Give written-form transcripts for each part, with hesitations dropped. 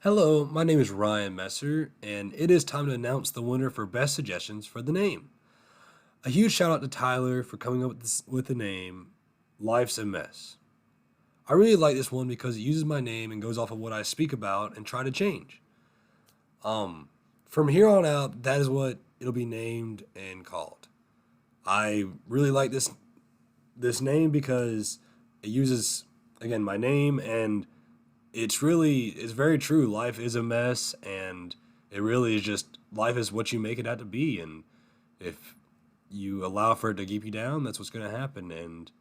Hello, my name is Ryan Messer, and it is time to announce the winner for Best Suggestions for the name. A huge shout out to Tyler for coming up with the name Life's a Mess. I really like this one because it uses my name and goes off of what I speak about and try to change. From here on out, that is what it'll be named and called. I really like this name because it uses again my name, and it's very true. Life is a mess, and it really is just life is what you make it out to be. And if you allow for it to keep you down, that's what's going to happen. And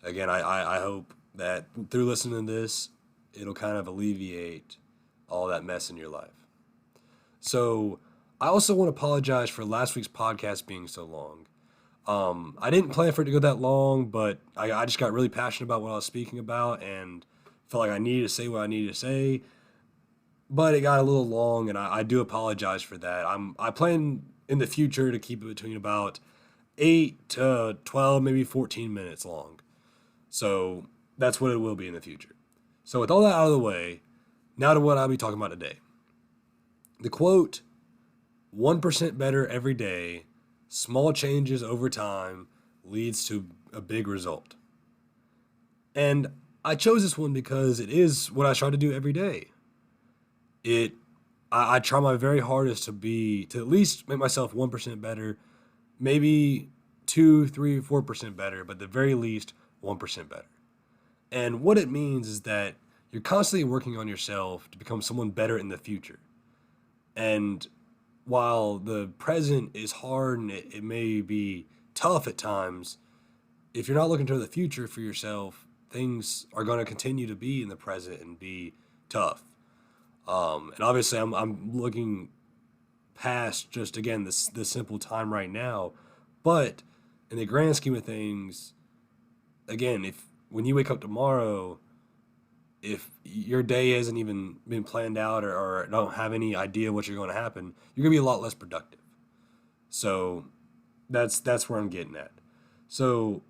again, I hope that through listening to this, it'll kind of alleviate all that mess in your life. So I also want to apologize for last week's podcast being so long. I didn't plan for it to go that long, but I just got really passionate about what I was speaking about and felt like I needed to say what I needed to say. But it got a little long, and I do apologize for that. I plan in the future to keep it between about 8 to 12, maybe 14 minutes long. So that's what it will be in the future. So with all that out of the way, now to what I'll be talking about today. The quote: 1% better every day, small changes over time leads to a big result. And I chose this one because it is what I try to do every day. It I try my very hardest to at least make myself 1% better, maybe 2, 3, 4% better, but at the very least 1% better. And what it means is that you're constantly working on yourself to become someone better in the future. And while the present is hard and it may be tough at times, if you're not looking to the future for yourself, things are going to continue to be in the present and be tough. And obviously, I'm looking past just again this simple time right now, but in the grand scheme of things, again, if when you wake up tomorrow, if your day hasn't even been planned out or don't have any idea what you're going to happen, you're going to be a lot less productive. So that's where I'm getting at. So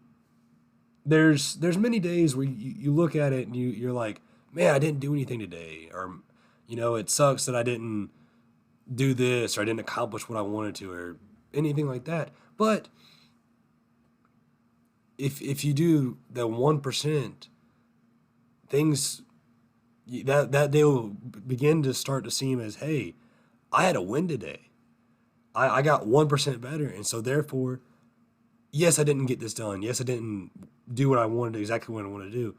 there's many days where you look at it and you're like, man, I didn't do anything today, or it sucks that I didn't do this or I didn't accomplish what I wanted to or anything like that. But if you do the 1%, things that they will begin to start to seem as, hey, I had a win today. I got 1% better, and so therefore, yes, I didn't get this done. Yes, I didn't do what I wanted, exactly what I wanted to do,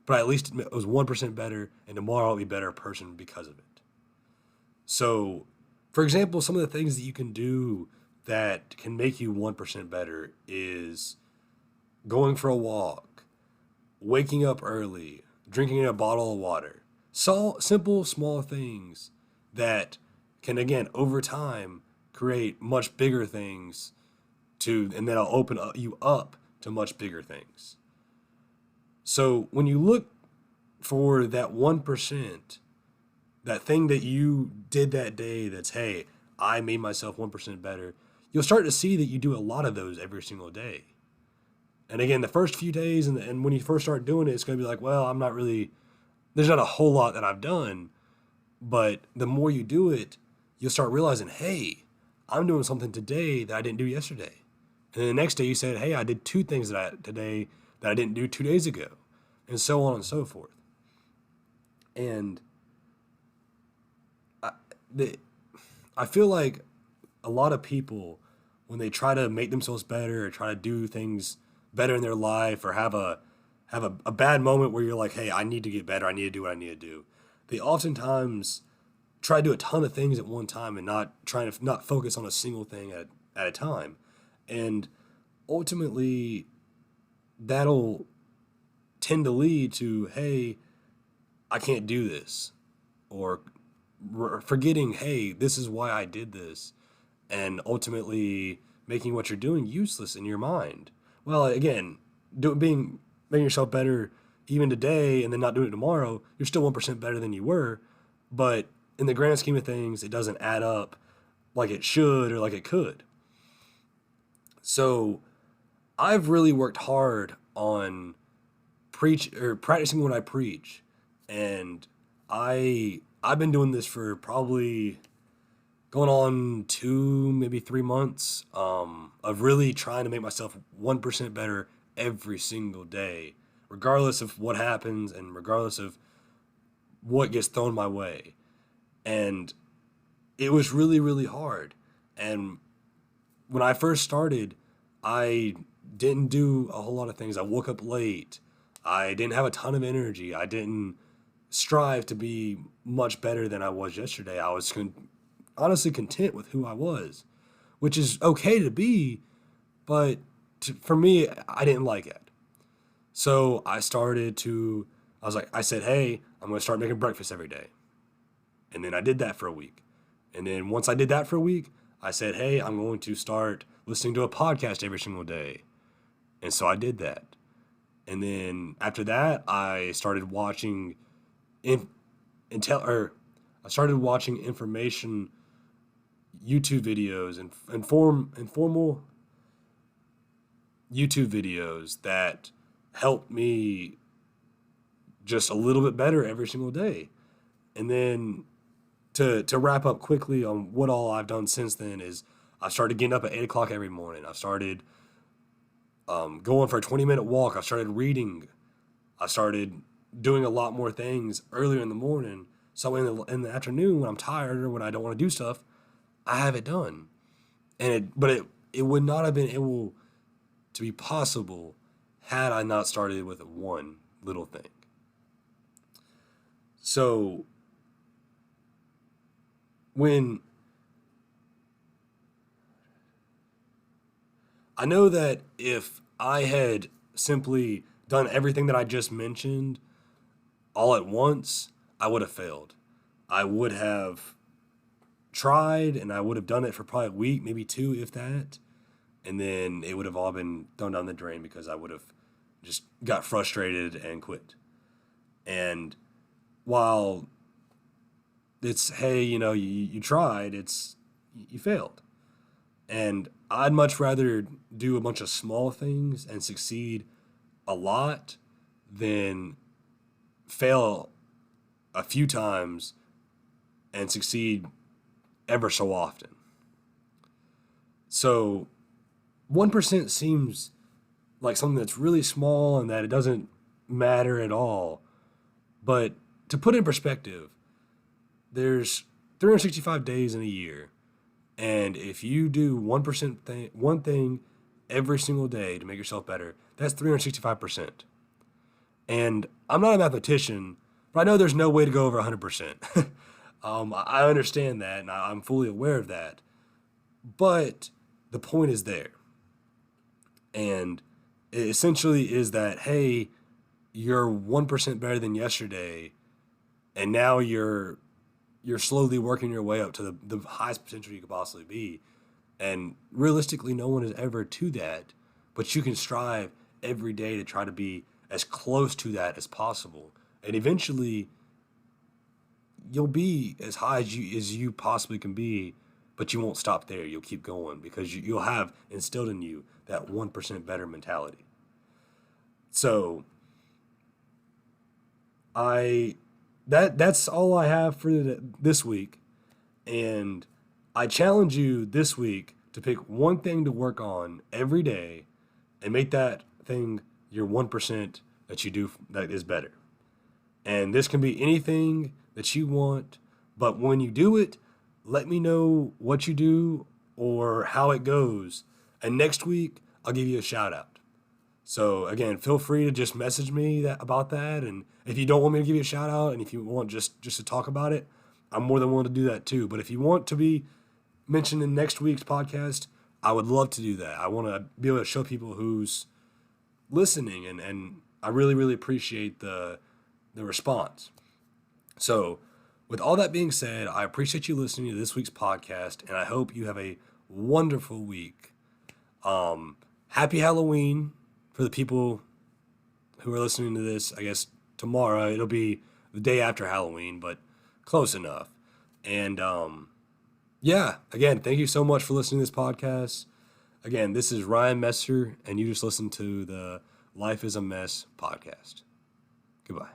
but at least it was 1% better, and tomorrow I'll be a better person because of it. So, for example, some of the things that you can do that can make you 1% better is going for a walk, waking up early, drinking a bottle of water. So simple, small things that can, again, over time, create much bigger things and then I'll you up to much bigger things. So when you look for that 1%, that thing that you did that day that's, hey, I made myself 1% better, you'll start to see that you do a lot of those every single day. And again, the first few days and when you first start doing it, it's going to be like, well, there's not a whole lot that I've done. But the more you do it, you'll start realizing, hey, I'm doing something today that I didn't do yesterday. And then the next day you said, hey, I did two things today that I didn't do 2 days ago, and so on and so forth. And I feel like a lot of people, when they try to make themselves better or try to do things better in their life or have a bad moment where you're like, hey, I need to get better, I need to do what I need to do, they oftentimes try to do a ton of things at one time and not focus on a single thing at a time. And ultimately, that'll tend to lead to, hey, I can't do this, or forgetting, hey, this is why I did this, and ultimately making what you're doing useless in your mind. Well, again, making yourself better even today and then not doing it tomorrow, you're still 1% better than you were, but in the grand scheme of things, it doesn't add up like it should or like it could. So I've really worked hard on practicing what I preach, and I've been doing this for probably going on 2, maybe 3 months, of really trying to make myself 1% better every single day, regardless of what happens and regardless of what gets thrown my way. And it was really, really hard. And when I first started, I didn't do a whole lot of things. I woke up late. I didn't have a ton of energy. I didn't strive to be much better than I was yesterday. I was honestly content with who I was, which is okay to be, but for me, I didn't like it. So I was like, I said, hey, I'm going to start making breakfast every day. And then I did that for a week. And then once I did that for a week, I said, hey, I'm going to start listening to a podcast every single day. And so I did that. And then after that, I started watching I started watching information YouTube videos and informal YouTube videos that helped me just a little bit better every single day. And then to wrap up quickly on what all I've done since then is I started getting up at 8 o'clock every morning. I started going for a 20-minute walk. I started reading. I started doing a lot more things earlier in the morning. So in the afternoon when I'm tired or when I don't want to do stuff, I have it done. It would not have been able to be possible had I not started with one little thing. So when I know that if I had simply done everything that I just mentioned all at once, I would have failed. I would have tried and I would have done it for probably a week, maybe two, if that. And then it would have all been thrown down the drain because I would have just got frustrated and quit. And while it's, hey, you tried, you failed. And I'd much rather do a bunch of small things and succeed a lot than fail a few times and succeed ever so often. So 1% seems like something that's really small and that it doesn't matter at all. But to put it in perspective, there's 365 days in a year. And if you do 1% one thing every single day to make yourself better, that's 365%. And I'm not a mathematician, but I know there's no way to go over 100%. I understand that, and I'm fully aware of that. But the point is there. And it essentially is that, hey, you're 1% better than yesterday, and now you're slowly working your way up to the highest potential you could possibly be. And realistically, no one is ever to that, but you can strive every day to try to be as close to that as possible. And eventually, you'll be as high as you possibly can be, but you won't stop there. You'll keep going because you'll have instilled in you that 1% better mentality. So, that's all I have for this week. And I challenge you this week to pick one thing to work on every day and make that thing your 1% that you do that is better. And this can be anything that you want, but when you do it, let me know what you do or how it goes. And next week, I'll give you a shout out. So again, feel free to just message me about that. And if you don't want me to give you a shout out, and if you want just to talk about it, I'm more than willing to do that too. But if you want to be mentioned in next week's podcast, I would love to do that. I want to be able to show people who's listening, and I really, really appreciate the response. So with all that being said, I appreciate you listening to this week's podcast, and I hope you have a wonderful week. Happy Halloween for the people who are listening to this. I guess tomorrow it'll be the day after Halloween, but close enough. And yeah, again, thank you so much for listening to this podcast. Again, this is Ryan Messer, and you just listened to the Life is a Mess podcast. Goodbye.